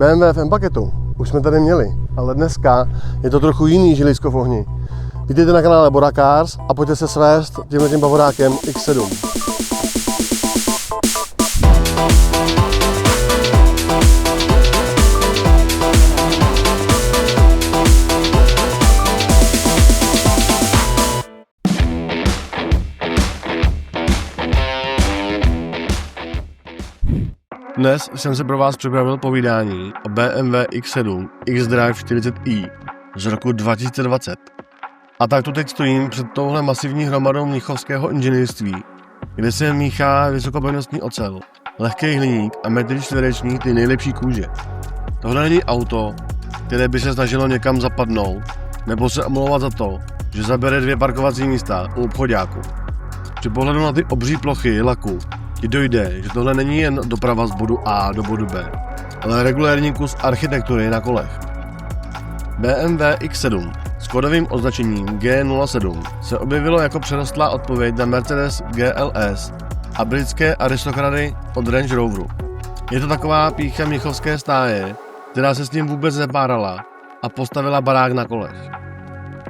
BMW v M-paketu už jsme tady měli, ale dneska je to trochu jiný žilisko v ohni. Vítejte na kanále Bora Cars a pojďte se svést tímhletím bavorákem X7. Dnes jsem se pro vás připravil povídání o BMW X7 xDrive 40i z roku 2020. A tak tu teď stojím před touhle masivní hromadou mnichovského inženýrství, kde se míchá vysokopevnostní ocel, lehký hliník a metry čtvereční ty nejlepší kůže. Tohle není auto, které by se snažilo někam zapadnout, nebo se omlouvat za to, že zabere 2 parkovací místa u obchoďáků. Při pohledu na ty obří plochy laku ti dojde, že tohle není jen doprava z bodu A do bodu B, ale regulérní kus architektury na kolech. BMW X7 s kódovým označením G07 se objevilo jako přerostlá odpověď na Mercedes GLS a britské aristokraty od Range Roveru. Je to taková pýcha mnichovské stáje, která se s ním vůbec nepárala a postavila barák na kolech.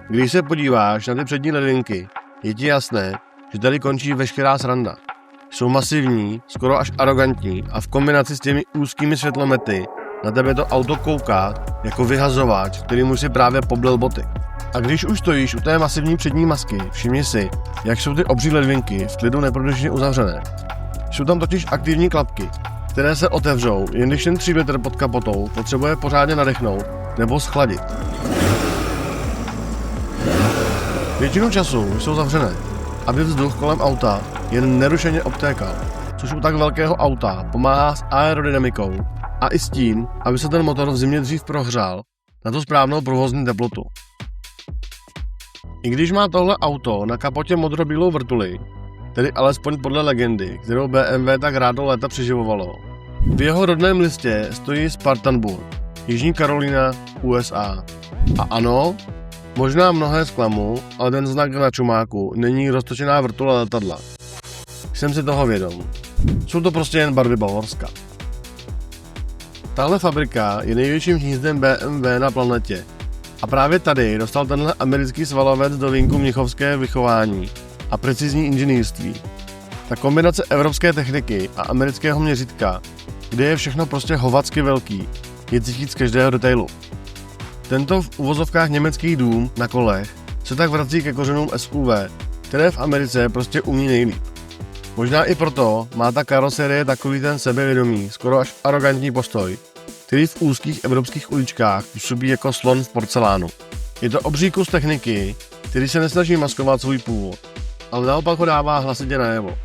Když se podíváš na ty přední ledvinky, je ti jasné, že tady končí veškerá sranda. Jsou masivní, skoro až arrogantní a v kombinaci s těmi úzkými světlomety na tebe to auto kouká jako vyhazovač, který mu si právě poblil boty. A když už stojíš u té masivní přední masky, všimni si, jak jsou ty obří ledvinky v klidu neprodyšně uzavřené. Jsou tam totiž aktivní klapky, které se otevřou, jen když ten 3 litr pod kapotou potřebuje pořádně nadechnout nebo schladit. Většinu času jsou zavřené, aby vzduch kolem auta jen nerušeně obtékal, což u tak velkého auta pomáhá s aerodynamikou a i s tím, aby se ten motor v zimě dřív prohřál na tu správnou provozní teplotu. I když má tohle auto na kapotě modrobílou vrtuli, tedy alespoň podle legendy, kterou BMW tak rádo léta přeživovalo, v jeho rodném listě stojí Spartanburg, Jižní Karolína, USA. A ano, možná mnohé zklamu, ale ten znak na čumáku není roztočená vrtule letadla. Jsem si toho vědom. Jsou to prostě jen barvy Bavorska. Tahle fabrika je největším hnízdem BMW na planetě. A právě tady dostal tenhle americký svalovec do vínku mnichovské vychování a precizní inženýrství. Ta kombinace evropské techniky a amerického měřítka, kde je všechno prostě hovacky velký, je cítit z každého detailu. Tento v uvozovkách německý dům na kolech se tak vrací ke kořenům SUV, které v Americe prostě umí nejlíp. Možná i proto má ta karoserie takový ten sebevědomý, skoro až arrogantní postoj, který v úzkých evropských uličkách působí jako slon v porcelánu. Je to obří kus techniky, který se nesnaží maskovat svůj původ, ale naopak ho dává hlasitě najevo.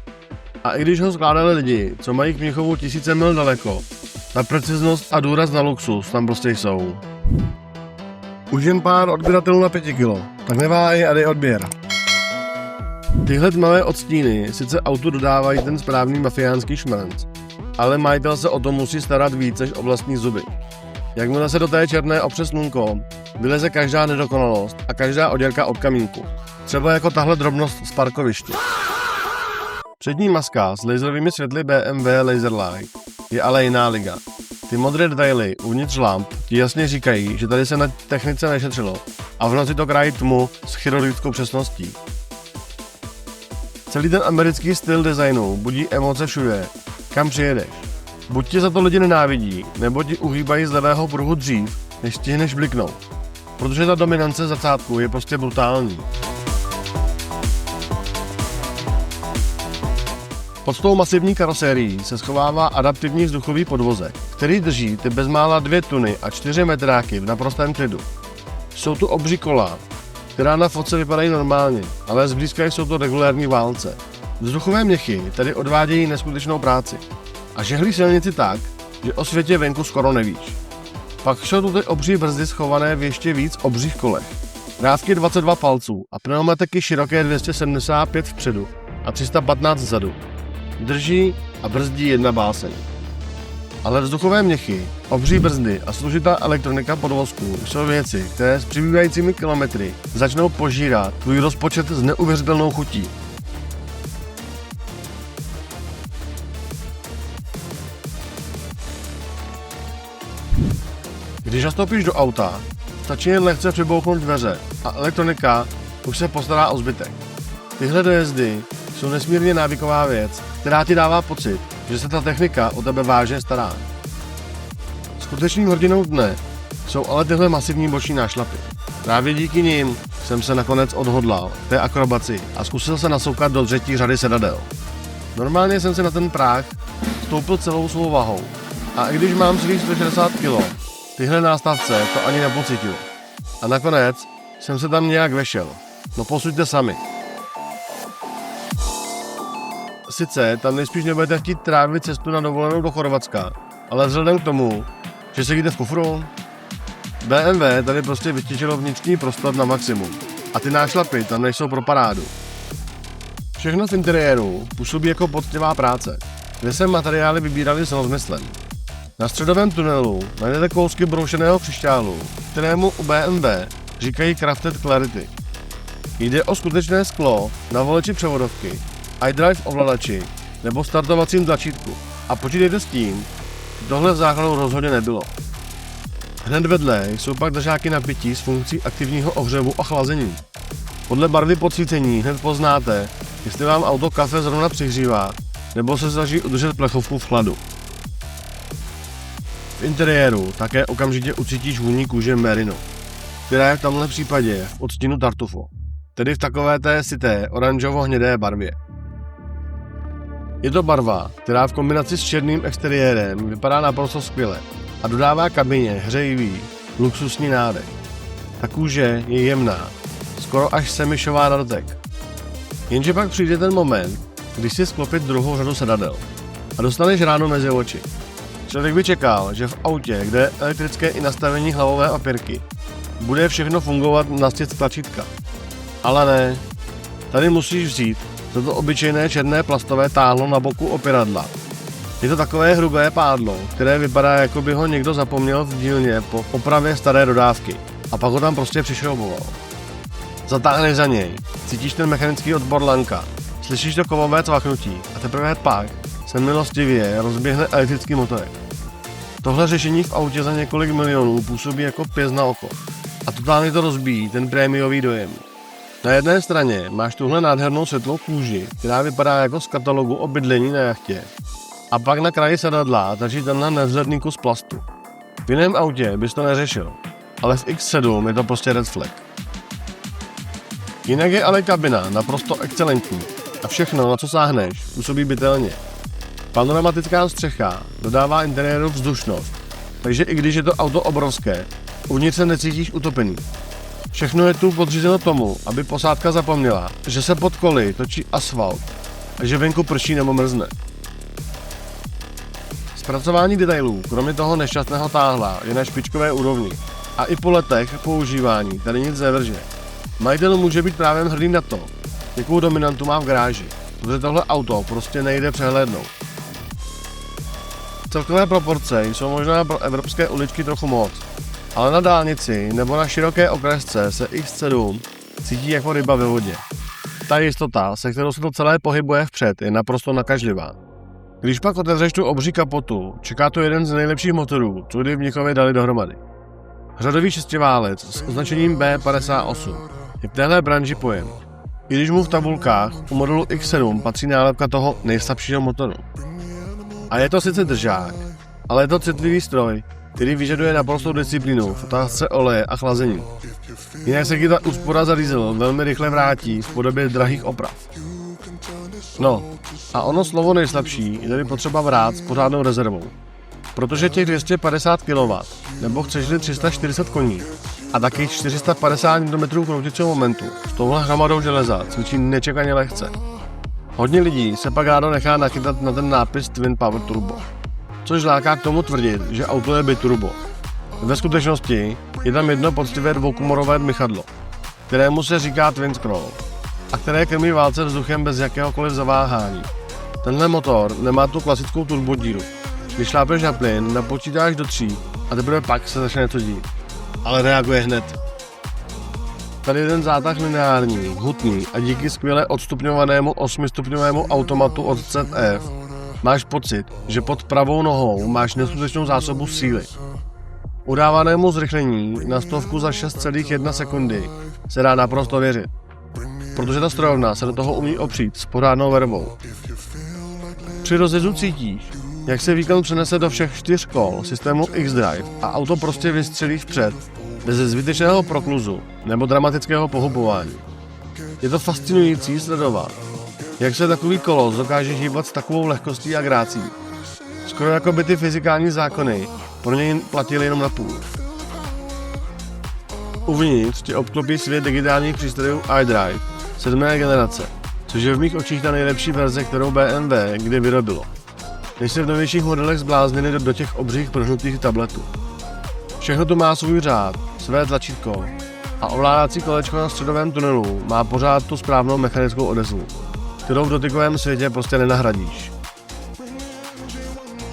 A i když ho skládali lidi, co mají k Mnichovu tisíce mil daleko, ta preciznost a důraz na luxus tam prostě jsou. Už jen pár odběratelů na 5 kg, tak neváhej a dej odběr. Tyhle tmavé odstíny sice autu dodávají ten správný mafiánský šmrnc, ale majitel se o to musí starat víc než o vlastní zuby. Jakmile se do té černé opře slunko, vyleze každá nedokonalost a každá oděrka od kamínku. Třeba jako tahle drobnost z parkoviště. Přední maska s laserovými světly BMW Laserlight je ale jiná liga. Ty modré detaily uvnitř lamp ti jasně říkají, že tady se na technice nešetřilo a v noci to krájí tmu s chirurgickou přesností. Celý ten americký styl designu budí emoce všude, kam přijedeš. Buď tě za to lidi nenávidí, nebo ti uhýbají z levého pruhu dřív, než stihneš bliknout. Protože ta dominance zacátku je prostě brutální. Pod tou masivní karosérií se schovává adaptivní vzduchový podvozek, který drží ty bezmála 2 tuny a 4 metráky v naprostém klidu. Jsou tu obří kola, která na fotce vypadají normálně, ale zblízka jsou to regulérní válce. Vzduchové měchy tedy odvádějí neskutečnou práci a žehlí silnici tak, že o světě venku skoro nevíš. Pak jsou tu ty obří brzdy schované v ještě víc obřích kolech. Dávky 22 palců a pneumatiky široké 275 vpředu a 315 vzadu. Drží a brzdí jedna báseň. Ale vzduchové měchy, obří brzdy a složitá elektronika podvozků jsou věci, které s přibývajícími kilometry začnou požírat tvůj rozpočet s neuvěřitelnou chutí. Když nastoupíš do auta, stačí jen lehce přibouchnout dveře a elektronika už se postará o zbytek. Tyhle dojezdy jsou nesmírně návyková věc, která ti dává pocit, že se ta technika o tebe vážně stará. Skutečným hrdinou dne jsou ale tyhle masivní boční nášlapy. Právě díky nim jsem se nakonec odhodlal k té akrobaci a zkusil se nasoukat do třetí řady sedadel. Normálně jsem si na ten práh stoupil celou svou vahou a i když mám svých 160 kg, tyhle nástavce to ani nepocítil. A nakonec jsem se tam nějak vešel. No posuďte sami. Sice tam nejspíš nebudete chtít trávit cestu na dovolenou do Chorvatska, ale vzhledem k tomu, že sedíte v kufru, BMW tady prostě vytěžilo vnitřní prostor na maximum a ty nášlapy tam nejsou pro parádu. Všechno v interiéru působí jako poctivá práce, kde se materiály vybírali s rozmyslem. Na středovém tunelu najdete kousky broušeného křišťálu, kterému u BMW říkají Crafted Clarity. Jde o skutečné sklo na voliči převodovky, iDrive ovladači nebo startovacím tlačítku a počítejte s tím, že tohle v základu rozhodně nebylo. Hned vedle jsou pak držáky napětí s funkcí aktivního ohřevu a chlazení. Podle barvy podsvícení hned poznáte, jestli vám auto kafe zrovna přihřívá nebo se snaží udržet plechovku v chladu. V interiéru také okamžitě ucítíš vůni kůže Merino, která je v tomhle případě v odstínu Tartufo, tedy v takové té syté oranžovo-hnědé barvě. Je to barva, která v kombinaci s černým exteriérem vypadá naprosto skvěle a dodává kabině hřejivý, luxusní nádech. Ta kůže je jemná, skoro až semišová na dotek. Jenže pak přijde ten moment, když si sklopit druhou řadu sedadel a dostaneš ráno mezi oči. Člověk by čekal, že v autě, kde je elektrické i nastavení hlavové opěrky, bude všechno fungovat na stět tlačítka. Ale ne, tady musíš vzít toto obyčejné černé plastové táhlo na boku opěradla. Je to takové hrubé pádlo, které vypadá, jako by ho někdo zapomněl v dílně po opravě staré dodávky a pak ho tam prostě přišrouboval. Zatáhneš za něj, cítíš ten mechanický odpor lanka, slyšíš to kovové cvaknutí a teprve pak se milostivě rozběhne elektrický motorek. Tohle řešení v autě za několik milionů působí jako pěst na oko a totálně to rozbíjí ten prémiový dojem. Na jedné straně máš tuhle nádhernou světlou kůži, která vypadá jako z katalogu o bydlení na jachtě. A pak na kraji sedadla drží tenhle nevzhledný kus plastu. V jiném autě bys to neřešil, ale v X7 je to prostě red flag. Jinak je ale kabina naprosto excelentní a všechno, na co sáhneš, působí bytelně. Panoramatická střecha dodává interiéru vzdušnost, takže i když je to auto obrovské, uvnitř se necítíš utopený. Všechno je tu podřízeno tomu, aby posádka zapomněla, že se pod koly točí asfalt a že venku prší nebo mrzne. Zpracování detailů, kromě toho nešťastného táhla, je na špičkové úrovni a i po letech používání tady nic nevrže. Majitel může být právě hrdý na to, jakou dominantu má v garáži, protože tohle auto prostě nejde přehlédnout. Celkové proporce jsou možná pro evropské uličky trochu moc, ale na dálnici nebo na široké okresce se X7 cítí jako ryba ve vodě. Ta jistota, se kterou se to celé pohybuje vpřed, je naprosto nakažlivá. Když pak otevřeš tu obří kapotu, čeká to jeden z nejlepších motorů, co kdy v Mnichově dali dohromady. Řadový šestiválec s označením B58 je v téhle branži pojem, i když mu v tabulkách u modelu X7 patří nálepka toho nejslabšího motoru. A je to sice držák, ale je to citlivý stroj, který vyžaduje naprostou disciplínu v otázce oleje a chlazení. Jinak se ta úspora za diesel velmi rychle vrátí v podobě drahých oprav. No, a ono slovo nejslabší je tedy potřeba vrát s pořádnou rezervou. Protože těch 250 kW, nebo chceš-li 340 koní, a taky 450 Nm krouticího momentu s touhle hromadou železa cvičí nečekaně lehce. Hodně lidí se pak rádo nechá nachytat na ten nápis Twin Power Turbo, což láká k tomu tvrdit, že auto je biturbo. Ve skutečnosti je tam jedno poctivé dvoukomorové dmychadlo, kterému se říká Twin Scroll a které krmí válce vzduchem bez jakéhokoliv zaváhání. Tenhle motor nemá tu klasickou turbodíru. Když šlápneš na plyn, napočítáš do 3 a teprve pak se začne něco dít. Ale reaguje hned. Tady je ten zátah lineární, hutný a díky skvěle odstupňovanému 8stupňovému automatu od ZF máš pocit, že pod pravou nohou máš neskutečnou zásobu síly. Udávanému zrychlení na 100 za 6,1 sekundy se dá naprosto věřit, protože ta strojovna se do toho umí opřít s pořádnou vervou. Při rozjezdu cítíš, jak se výkon přenese do všech 4 kol systému X-Drive a auto prostě vystřelí vpřed, bez zbytečného prokluzu nebo dramatického pohybování. Je to fascinující sledovat, jak se takový kolos dokáže hýbat s takovou lehkostí a grácí. Skoro jako by ty fyzikální zákony pro něj platily jenom na půl. Uvnitř tě obklopí svět digitálních přístrojů iDrive 7. generace, což je v mých očích ta nejlepší verze, kterou BMW kdy vyrobilo. Než se v novějších modelech zbláznili do těch obřích prohnutých tabletů. Všechno to má svůj řád, své tlačítko a ovládací kolečko na středovém tunelu má pořád tu správnou mechanickou odezvu, kterou v dotykovém světě prostě nenahradíš.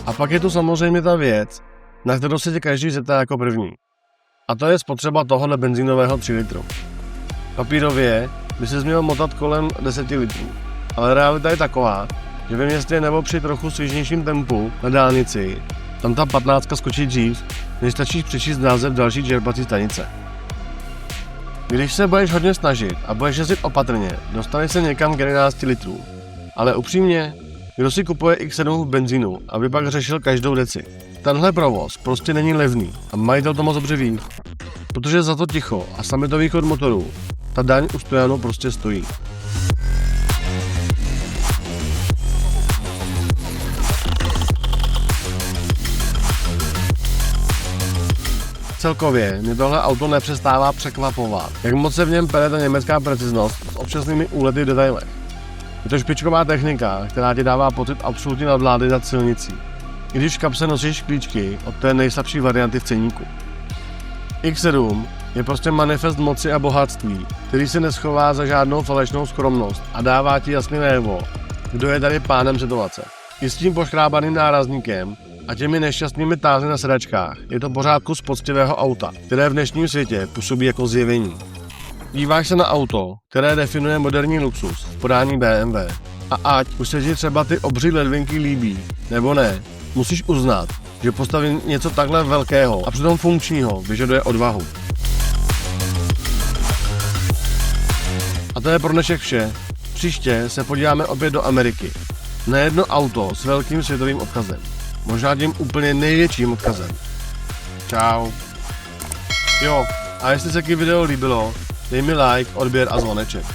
A pak je tu samozřejmě ta věc, na kterou se tě každý zeptá jako první. A to je spotřeba tohohle benzínového 3 litru. Papírově by se měl motat kolem 10 litrů, ale realita je taková, že ve městě nebo při trochu svižnějším tempu na dálnici tam ta 15 skočí dřív, než stačí přečíst název další čerpací stanice. Když se budeš hodně snažit a budeš jezdit opatrně, dostaneš se někam k 11 litrů. Ale upřímně, kdo si kupuje X7 v benzínu, aby pak řešil každou deci? Tenhle provoz prostě není levný a majitel to moc dobře ví, protože za to ticho a sametový chod motoru ta daň u stojanu prostě stojí. Celkově mě tohle auto nepřestává překvapovat, jak moc se v něm pere ta německá preciznost s občasnými úlety v detailech. Je to špičková technika, která ti dává pocit absolutní nadvlády nad silnicí, i když v kapse nosíš klíčky od té nejslabší varianty v ceníku. X7 je prostě manifest moci a bohatství, který se neschová za žádnou falešnou skromnost a dává ti jasný najevo, kdo je tady pánem situace. I s tím poškrábaným nárazníkem a těmi nešťastnými tázny na sedačkách je to pořád kus poctivého auta, které v dnešním světě působí jako zjevení. Díváš se na auto, které definuje moderní luxus v podání BMW a ať už se ti třeba ty obří ledvinky líbí, nebo ne, musíš uznat, že postavit něco takhle velkého a přitom funkčního vyžaduje odvahu. A to je pro dnešek vše. Příště se podíváme opět do Ameriky. Na jedno auto s velkým světovým odkazem. Možná tím úplně největším odkazem. Čau. Jo, a jestli se ti video líbilo, dej mi like, odběr a zvoneček.